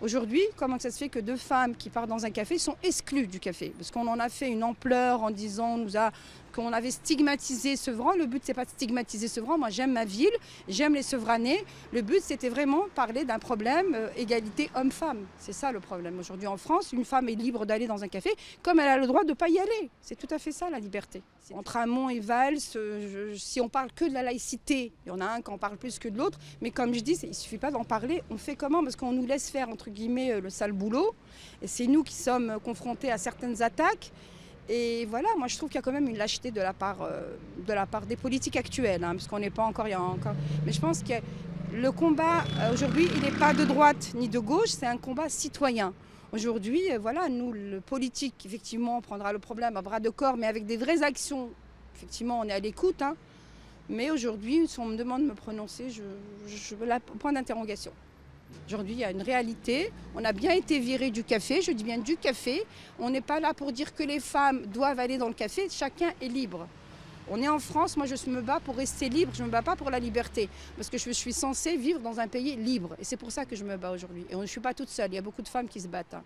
Aujourd'hui, comment ça se fait que deux femmes qui partent dans un café sont exclues du café? Parce qu'on en a fait une ampleur en disant qu'on avait stigmatisé Sevran. Le but, c'est pas de stigmatiser Sevran. Moi, j'aime ma ville, j'aime les Sevranais. Le but, c'était vraiment parler d'un problème égalité homme-femme. C'est ça le problème. Aujourd'hui, en France, une femme est libre d'aller dans un café comme elle a le droit de ne pas y aller. C'est tout à fait ça, la liberté. Entre Hamon et Valls, si on parle que de la laïcité, il y en a un qui en parle plus que de l'autre. Mais comme je dis, il ne suffit pas d'en parler. On fait comment? Parce qu'on nous laisse faire, entre guillemets, le sale boulot. Et c'est nous qui sommes confrontés à certaines attaques. Et voilà, moi je trouve qu'il y a quand même une lâcheté de la part des politiques actuelles, parce qu'on n'est pas encore, Mais je pense que le combat aujourd'hui, il n'est pas de droite ni de gauche, c'est un combat citoyen. Aujourd'hui, voilà, nous, le politique, effectivement, prendra le problème à bras de corps, mais avec des vraies actions. Effectivement, on est à l'écoute, mais aujourd'hui, si on me demande de me prononcer, je veux point d'interrogation. Aujourd'hui, il y a une réalité. On a bien été virés du café, je dis bien du café. On n'est pas là pour dire que les femmes doivent aller dans le café. Chacun est libre. On est en France, moi je me bats pour rester libre, je ne me bats pas pour la liberté. Parce que je suis censée vivre dans un pays libre. Et c'est pour ça que je me bats aujourd'hui. Et je ne suis pas toute seule, il y a beaucoup de femmes qui se battent.